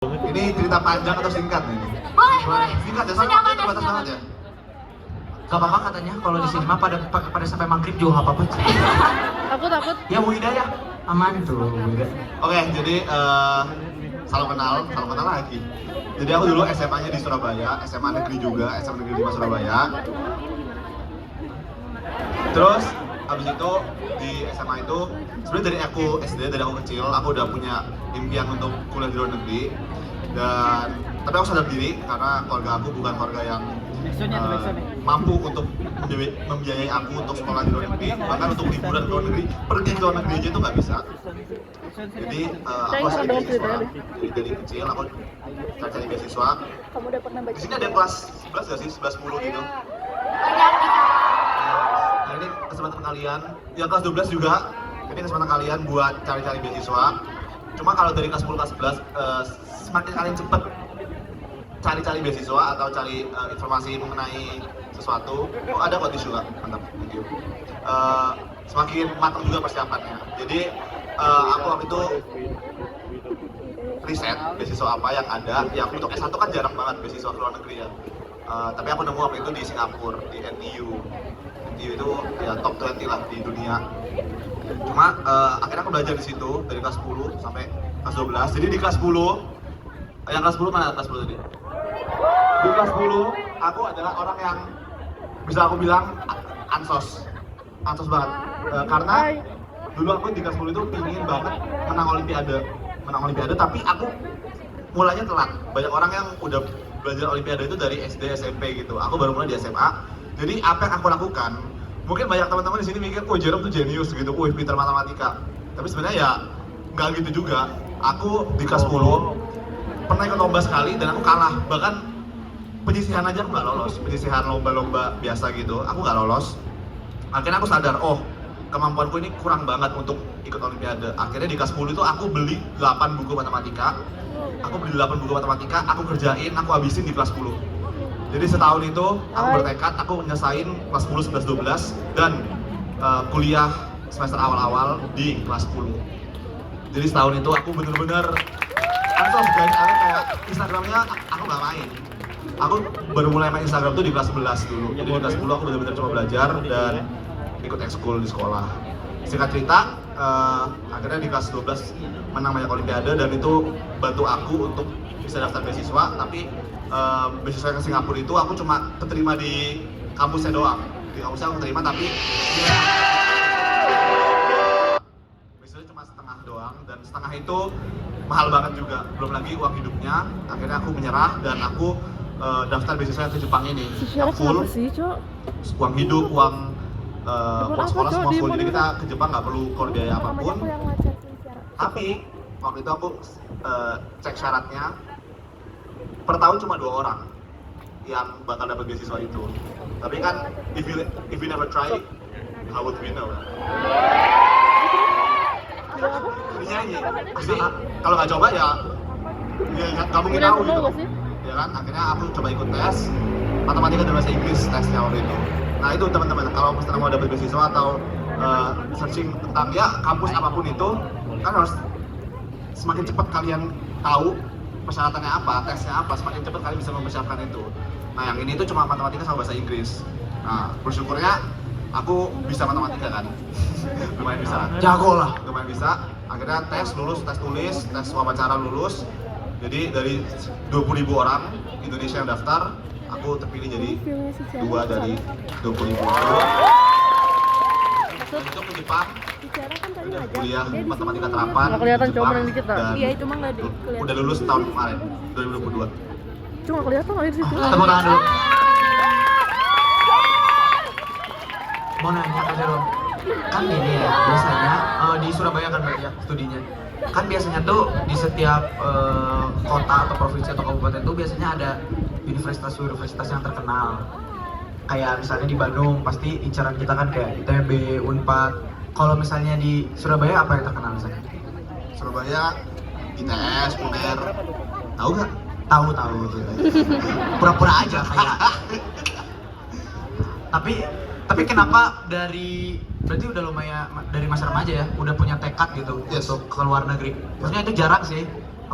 Ini cerita panjang atau singkat nih? Boleh. Singkat ya, soalnya waktu terbatas banget ya. Gak apa-apa katanya, kalau di sini mah pada sampai maghrib juga gak apa-apa. Takut. Ya Bu Hidayah, aman tuh. Oke, jadi salam kenal lagi. Jadi aku dulu SMA-nya di Surabaya, SMA negeri juga, SMA negeri 5 Surabaya. Terus habis itu di SMA itu sebenarnya dari aku SD, dari aku kecil aku udah punya impian untuk kuliah di luar negeri. Dan tapi aku sadar diri karena keluarga aku bukan keluarga yang mampu untuk membiayai aku untuk sekolah di luar negeri, bahkan untuk liburan ke luar negeri, pergi ke luar negeri aja itu nggak bisa. Jadi aku asal beasiswa, jadi dari kecil aku cari beasiswa. Kamu udah pernah baca? Di sini ada kelas 11 nggak sih, 11 10 gitu. Nah ini kesempatan kalian, yang kelas 12 juga, ini kesempatan kalian buat cari-cari beasiswa. Cuma kalau dari kelas 10 kelas 11 semakin kalian cepet cari-cari beasiswa atau cari informasi mengenai sesuatu, oh ada kok tisu Kak, mantap, thank you. Semakin matang juga persiapannya. Jadi aku waktu itu riset beasiswa apa yang ada. Yang untuk S1 kan jarang banget beasiswa ke luar negeri ya. Tapi aku nemu waktu itu di Singapura, di NTU. NTU itu ya top 20 lah di dunia. Cuma akhirnya aku belajar di situ dari kelas 10 sampai kelas 12. Jadi di kelas 10, yang kelas 10 mana kelas 10 tadi? Di kelas 10 aku adalah orang yang bisa aku bilang ansos banget. Karena dulu aku di kelas 10 itu pingin banget menang olimpiade, tapi aku mulainya telat. Banyak orang yang udah belajar olimpiade itu dari SD, SMP gitu. Aku baru mulai di SMA. Jadi apa yang aku lakukan, mungkin banyak teman-teman di sini mikir, "Oh, Jerome tuh jenius gitu, pintar matematika." Tapi sebenarnya ya nggak gitu juga. Aku di kelas 10 pernah ikut lomba sekali dan aku kalah. Bahkan penyisihan aja aku nggak lolos. Penyisihan lomba-lomba biasa gitu, aku nggak lolos. Akhirnya aku sadar, oh kemampuanku ini kurang banget untuk ikut olimpiade. Akhirnya di kelas 10 itu aku beli 8 buku matematika. Aku kerjain, aku habisin di kelas 10. Jadi setahun itu aku bertekad, aku nyesain kelas 10, 11, 12 dan kuliah semester awal-awal di kelas 10. Jadi setahun itu aku bener-bener ansos guys, kayak Instagramnya aku nggak main. Aku baru mulai main Instagram tuh di kelas 11 dulu. Jadi di kelas 10 aku bener-bener cuma belajar dan ikut ekskul di sekolah. Singkat cerita, akhirnya di kelas 12 menang banyak olimpiade dan itu bantu aku untuk bisa daftar beasiswa. Tapi beasiswa ke Singapura itu aku cuma keterima di kampusnya doang. Di kampusnya aku keterima tapi beasiswa cuma setengah doang, dan setengah itu mahal banget juga. Belum lagi uang hidupnya. Akhirnya aku menyerah dan aku daftar beasiswa ke Jepang ini. Full uang hidup, uang sekolah semua full. Jadi kita ke Jepang nggak perlu keluar biaya apapun. Tapi waktu itu aku cek syaratnya, per tahun cuma 2 orang yang bakal dapat beasiswa itu. Tapi kan if you never try, how would we know? Nyanyi. Jadi kalau nggak coba ya nggak mungkin tahu gitu. Ya kan, akhirnya aku coba ikut tes matematika dan bahasa Inggris tesnya waktu itu. Nah itu teman-teman, kalau misalnya mau dapat beasiswa atau searching tentang ya kampus apapun itu, kan harus semakin cepat kalian tahu persyaratannya apa, tesnya apa, semakin cepat kalian bisa mempersiapkan itu. Nah yang ini tuh cuma matematika sama bahasa Inggris. Nah bersyukurnya aku bisa matematika kan, lumayan bisa. Jago lah. Lumayan bisa. Akhirnya tes lulus, tes tulis, tes wawancara lulus. Jadi dari 20.000 orang Indonesia yang daftar, aku terpilih jadi 2 dari 20.000 orang. Dan itu ke Jepang, kuliah matematika terapan nggak kelihatan di Jepang, coba dikit lah. dan Iya, itu mah nggak kelihatan. udah lulus tahun kemarin, 2022. Cuma kelihatan nggak di situ? Tepuk tangan dulu. Mau nanya Kak Jerome, kan ini ya biasanya di Surabaya kan Mbak ya studinya. Kan biasanya tuh di setiap kota atau provinsi atau kabupaten tuh biasanya ada universitas yang terkenal. Kayak misalnya di Bandung pasti incaran kita kan kayak ITB, Unpad. Kalau misalnya di Surabaya apa yang terkenal misalnya? Surabaya, ITS, UNER, tahu nggak? Tahu gitu. Pura-pura aja kayak. Tapi kenapa berarti udah lumayan dari masa remaja ya, udah punya tekad gitu Yes. untuk ke luar negeri. Maksudnya itu jarang sih.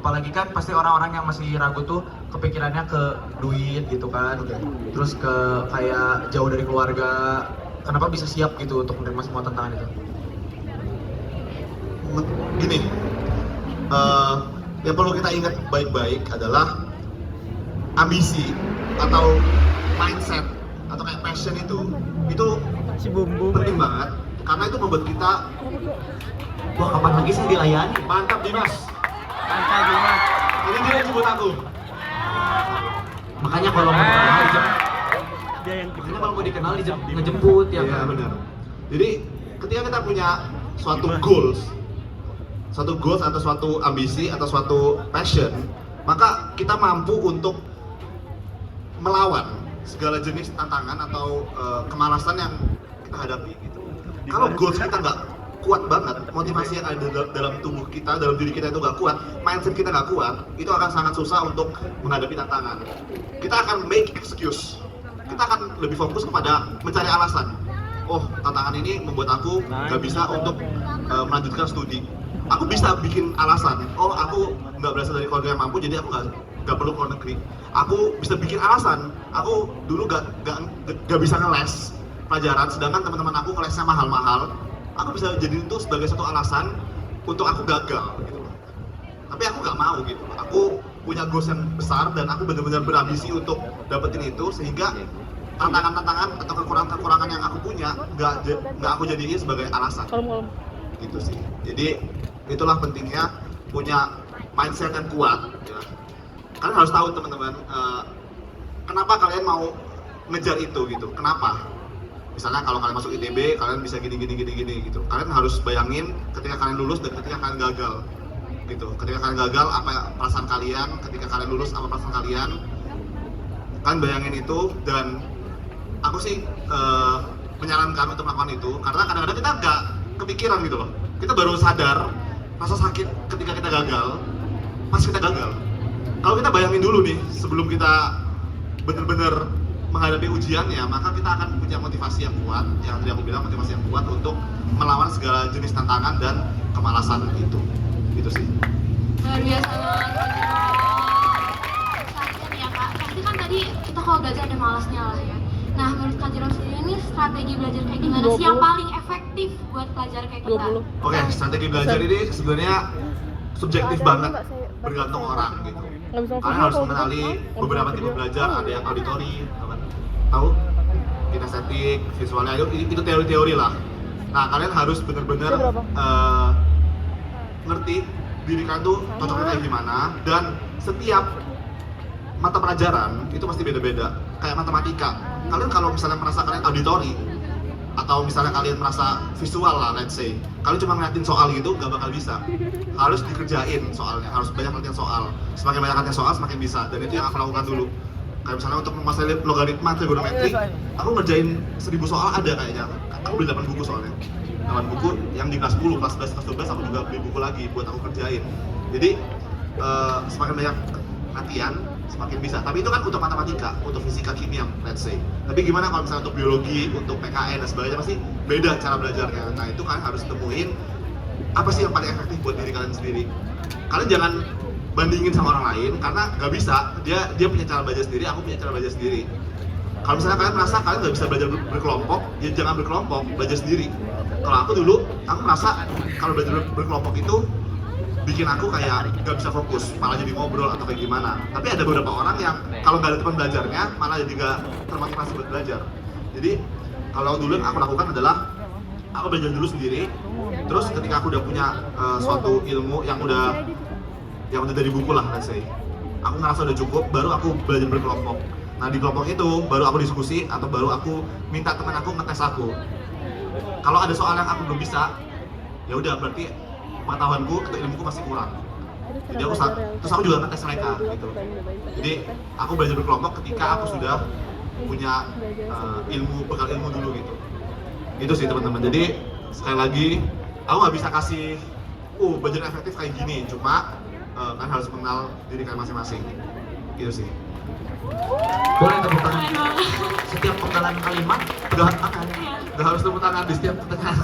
Apalagi kan pasti orang-orang yang masih ragu tuh kepikirannya ke duit gitu kan. Terus ke kayak jauh dari keluarga. Kenapa bisa siap gitu untuk menerima semua tantangan itu? Gini, yang perlu kita ingat baik-baik adalah ambisi atau mindset atau kayak passion itu penting banget karena itu membuat kita Wah, kapan lagi saya dilayani? mantap Dimas. Ini dia yang jemput aku. Makanya kalau mau dikenal, makanya kalau mau dikenal ngejemput ya Iya kan? benar. Jadi ketika kita punya suatu goals atau suatu ambisi atau suatu passion, maka kita mampu untuk melawan segala jenis tantangan atau kemalasan yang kita hadapi gitu. Kalau goals kita nggak kuat banget, motivasi yang ada dalam tubuh kita, dalam diri kita itu nggak kuat, mindset kita nggak kuat, itu akan sangat susah untuk menghadapi tantangan. Kita akan make excuse, kita akan lebih fokus kepada mencari alasan. Oh, tantangan ini membuat aku nggak bisa untuk melanjutkan studi. Aku bisa bikin alasan. Oh, aku nggak berasal dari keluarga yang mampu, jadi aku nggak perlu keluar negeri. Aku bisa bikin alasan. Aku dulu nggak bisa ngeles pelajaran, sedangkan teman-teman aku ngelesnya mahal-mahal. Aku bisa jadi itu sebagai satu alasan untuk aku gagal gitu. Tapi aku nggak mau gitu. Aku punya goals yang besar dan aku benar-benar berambisi untuk dapetin itu sehingga tantangan-tantangan atau kekurangan-kekurangan yang aku punya nggak aku jadiin sebagai alasan. Kalem. Gitu sih. Jadi itulah pentingnya punya mindset yang kuat. Ya. Kalian harus tahu teman-teman, kenapa kalian mau ngejar itu gitu? Kenapa? Misalnya kalau kalian masuk ITB, kalian bisa gini gitu. Kalian harus bayangin ketika kalian lulus dan ketika kalian gagal, gitu. Ketika kalian gagal, apa perasaan kalian? Ketika kalian lulus, apa perasaan kalian? Kalian bayangin itu dan aku sih menyarankan untuk melakukan itu karena kadang-kadang kita nggak kepikiran gitu loh. Kita baru sadar rasa sakit ketika kita gagal, pas kita gagal. Kalau kita bayangin dulu nih sebelum kita bener-bener menghadapi ujiannya, maka kita akan punya motivasi yang kuat, yang tadi aku bilang motivasi yang kuat untuk melawan segala jenis tantangan dan kemalasan itu sih. Luar biasa banget. Excited ya Kak, pasti kan tadi kita kalau belajar ada malasnya lah ya. Nah menurut Kak Jerome sendiri ini strategi belajar kayak gimana sih yang paling efektif buat pelajar kayak kita? 20. Oke, strategi belajar ini sebenarnya subjektif banget, bergantung orang gitu. Kalian harus mengenali beberapa tipe belajar, ada yang auditori, tahu, kinestetik, visualnya itu teori-teori lah. Nah kalian harus benar-benar ngerti diri kalian tuh cocoknya kayak gimana dan setiap mata pelajaran itu pasti beda-beda. Kayak matematika, kalian kalau misalnya merasa kalian auditori atau misalnya kalian merasa visual lah, let's say, kalian cuma ngeliatin soal gitu, gak bakal bisa. Harus dikerjain soalnya, harus banyak latihan soal. Semakin banyak latihan soal, semakin bisa. Dan itu yang aku lakukan dulu. Kayak misalnya untuk menguasai logaritma, trigonometri, aku ngerjain 1000 soal ada kayaknya. Aku beli 8 buku soalnya. 8 buku yang di kelas 10, kelas 11, kelas 12 aku juga beli buku lagi buat aku kerjain. Jadi semakin banyak latihan, semakin bisa. Tapi itu kan untuk matematika, untuk fisika, kimia, let's say. Tapi gimana kalau misalnya untuk biologi, untuk PKN dan sebagainya, pasti beda cara belajarnya. Nah itu kan harus temuin apa sih yang paling efektif buat diri kalian sendiri. Kalian jangan bandingin sama orang lain karena nggak bisa. Dia punya cara belajar sendiri, aku punya cara belajar sendiri. Kalau misalnya kalian merasa kalian nggak bisa belajar berkelompok, ya jangan berkelompok, belajar sendiri. Kalau aku dulu, aku merasa kalau belajar berkelompok itu bikin aku kayak nggak bisa fokus, malah jadi ngobrol atau kayak gimana. Tapi ada beberapa orang yang kalau nggak ada teman belajarnya, malah jadi nggak termotivasi buat belajar. Jadi kalau dulu yang aku lakukan adalah aku belajar dulu sendiri. Terus ketika aku udah punya suatu ilmu yang udah dari buku lah, let's say, aku ngerasa udah cukup, baru aku belajar berkelompok. Nah di kelompok itu baru aku diskusi atau baru aku minta teman aku ngetes aku. Kalau ada soal yang aku belum bisa, ya udah berarti pengetahuanku atau ilmuku masih kurang. Jadi terus aku juga ngetes mereka gitu. Jadi aku belajar berkelompok ketika aku sudah punya bekal ilmu dulu gitu. Itu sih teman-teman. Jadi sekali lagi aku nggak bisa kasih belajar efektif kayak gini, cuma kan harus mengenal diri kalian masing-masing. Gitu sih. Boleh tepuk tangan. Setiap penggalan kalimat udah akan. Udah harus tepuk tangan di setiap pertanyaan.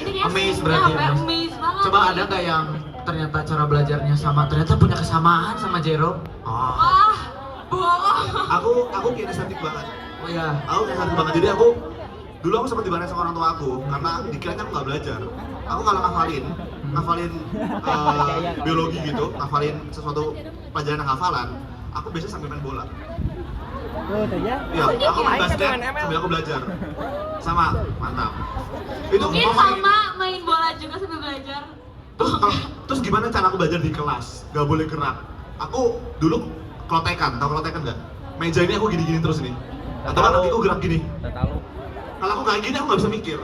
Ini kayak Amaze semuanya berarti. apa? Amaze banget. Coba ada nggak yang ternyata cara belajarnya sama, ternyata punya kesamaan sama Jero. Oh, Wah, bohong. Aku kinestetik banget. oh ya. Aku kinestetik banget. Jadi dulu aku sempat dimarahin sama orang tua aku karena dikiranya aku nggak belajar. Aku kalau ngafalin biologi gitu, ngafalin sesuatu pelajaran hafalan, aku biasanya sambil main bola. Iya, aku main basket sambil aku belajar. Sama, mantap. Itu Mungkin sama main bola juga sambil belajar. terus gimana cara aku belajar di kelas? Gak boleh gerak. Aku dulu klotekan, tau klotekan nggak? Meja ini aku gini-gini terus nih. Atau kan kakiku gerak gini. Kalau aku kayak gini aku nggak bisa mikir.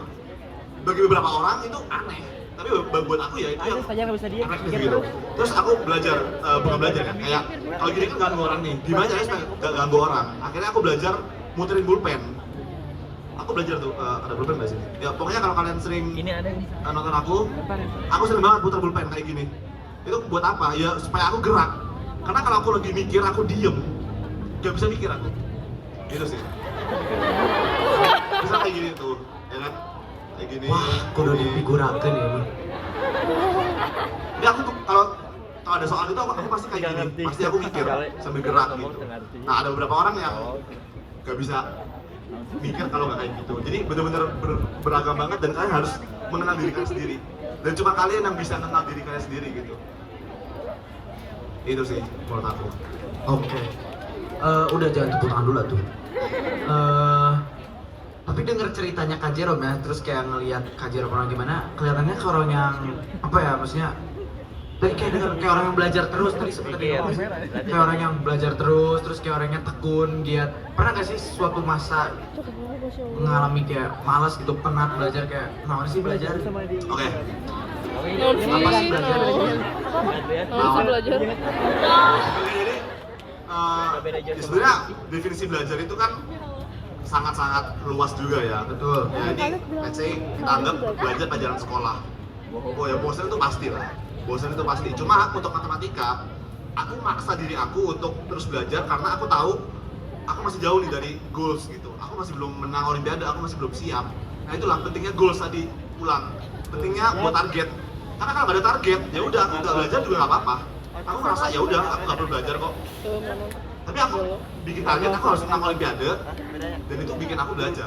Bagi beberapa orang itu aneh. Tapi buat aku ya itu yang efektif gitu. Terus aku belajar, bukan belajar kan, kayak kalau gini kan ganggu orang nih. Gimana caranya supaya gak ganggu orang? Akhirnya aku belajar muterin pulpen. Aku belajar tuh, ada pulpen nggak sih? Ya pokoknya kalau kalian sering nonton aku sering banget putar pulpen kayak gini. Itu buat apa? Ya supaya aku gerak. Karena kalau aku lagi mikir, aku diem, gak bisa mikir aku. Gitu sih. Bisa kayak gini tuh, ya kan? Kayak gini. Wah, kudu difigurakeun ya, Bang. Jadi aku tuh kalau ada soal itu aku pasti kayak gini, pasti aku mikir sambil gerak gitu. Nah ada beberapa orang yang gak bisa mikir kalau nggak kayak gitu. Jadi benar-benar beragam banget dan kalian harus mengenal diri kalian sendiri. Dan cuma kalian yang bisa mengenal diri kalian sendiri gitu. Itu sih menurut aku. Oke. Udah jangan tepuk tangan dulu tuh. Tapi denger ceritanya Kak Jerom ya, terus kayak ngelihat Kak Jerom orang gimana, kelihatannya ke orang yang apa ya, maksudnya tadi kayak denger kayak orang yang belajar terus tadi seperti kayak orang yang belajar terus kayak orangnya tekun, giat. Pernah gak sih suatu masa mengalami kayak malas gitu, penat belajar kayak gimana sih belajar? Oke. Apa sih belajar? Nggak usah belajar. Jadi sebenarnya definisi belajar itu kan sangat-sangat luas juga ya. Betul. Ya ini let's say kita anggap belajar pelajaran sekolah. Oh ya bosan itu pasti lah. Bosan itu pasti. Cuma untuk matematika, aku maksa diri aku untuk terus belajar karena aku tahu aku masih jauh nih dari goals gitu. Aku masih belum menang olimpiade, aku masih belum siap. Nah itulah pentingnya goals tadi ulang. Pentingnya buat target. Karena kalau nggak ada target, ya udah aku nggak belajar juga nggak apa-apa. Aku merasa ya udah aku nggak perlu belajar kok. Tapi aku bikin target, aku harus menang olimpiade dan itu bikin aku belajar.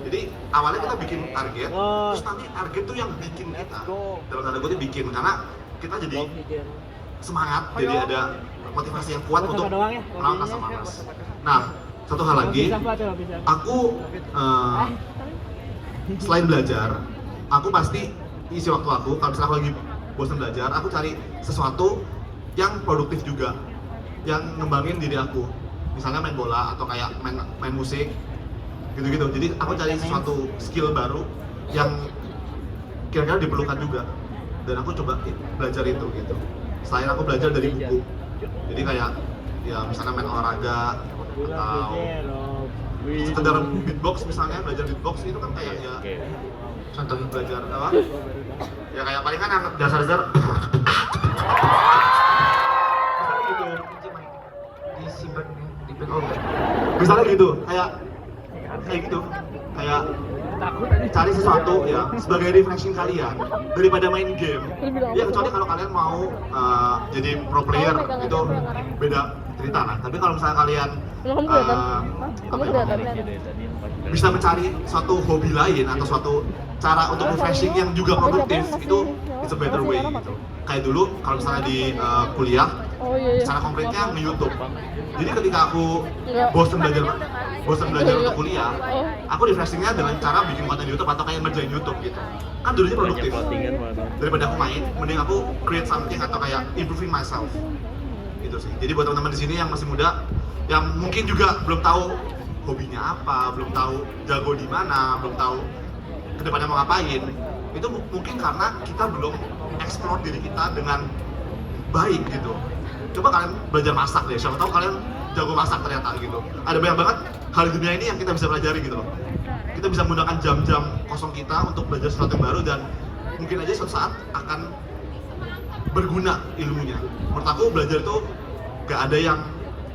Jadi awalnya kita bikin target, terus nanti target tuh yang bikin kita dalam tanda kutip bikin, karena kita jadi semangat, jadi ada motivasi yang kuat untuk melawan rasa malas. Nah, satu hal lagi, aku selain belajar, aku pasti isi waktu aku, kalau misalnya aku lagi bosan belajar, aku cari sesuatu yang produktif juga, yang ngembangin diri aku. Misalnya main bola atau kayak main musik, gitu-gitu. Jadi aku cari sesuatu skill baru yang kira-kira diperlukan juga, dan aku coba belajar itu gitu. Selain aku belajar dari buku, jadi kayak ya misalnya main olahraga atau sekedar beatbox, misalnya belajar beatbox itu kan kayak ya contohnya belajar apa? Ya kayak paling kan yang dasar-dasar. Misalnya gitu. Disimpan di Misalnya gitu, kayak gitu, kayak cari sesuatu ya sebagai refreshing kalian daripada main game. Ya kecuali kalau kalian mau jadi pro player itu beda cerita lah. Tapi kalau misalnya kalian bisa mencari suatu hobi lain atau suatu cara untuk refreshing yang juga produktif, itu it's a better way gitu. Kayak dulu kalau misalnya di kuliah, cara konkretnya nge-YouTube. Jadi ketika aku bosen belajar untuk kuliah, aku refreshingnya dengan cara bikin konten YouTube atau kayak ngerjain YouTube gitu. Kan dulunya produktif. Daripada aku main, mending aku create something atau kayak improving myself. Itu sih. Jadi buat teman-teman di sini yang masih muda, yang mungkin juga belum tahu hobinya apa, belum tahu jago di mana, belum tahu kedepannya mau ngapain, itu mungkin karena kita belum explore diri kita dengan baik gitu. Coba kalian belajar masak deh, siapa tahu kalian jago masak ternyata gitu. Ada banyak banget hal di dunia ini yang kita bisa pelajari gitu loh. Kita bisa menggunakan jam-jam kosong kita untuk belajar sesuatu yang baru, dan mungkin aja suatu saat akan berguna ilmunya. Menurut aku belajar itu gak ada yang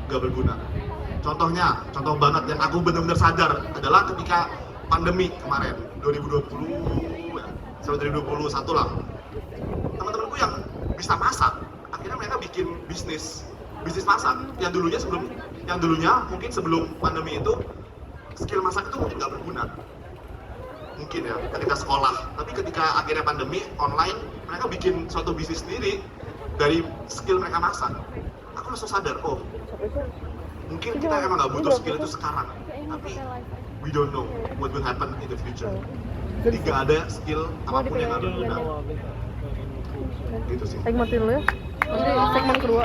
gak berguna. Contohnya, contoh banget yang aku benar-benar sadar adalah ketika pandemi kemarin 2020 sampai 2021 lah. Teman-teman teman-temanku yang bisa masak, akhirnya mereka bikin bisnis masak. Yang dulunya mungkin sebelum pandemi itu skill masak itu mungkin nggak berguna, mungkin ya ketika sekolah. Tapi ketika akhirnya pandemi online, mereka bikin suatu bisnis sendiri dari skill mereka masak. Aku langsung sadar, oh mungkin kita emang nggak butuh skill itu sekarang, tapi we don't know what will happen in the future. Jadi nggak ada skill apapun yang nggak berguna. Gitu sih. Matiin dulu ya. Nanti segmen kedua.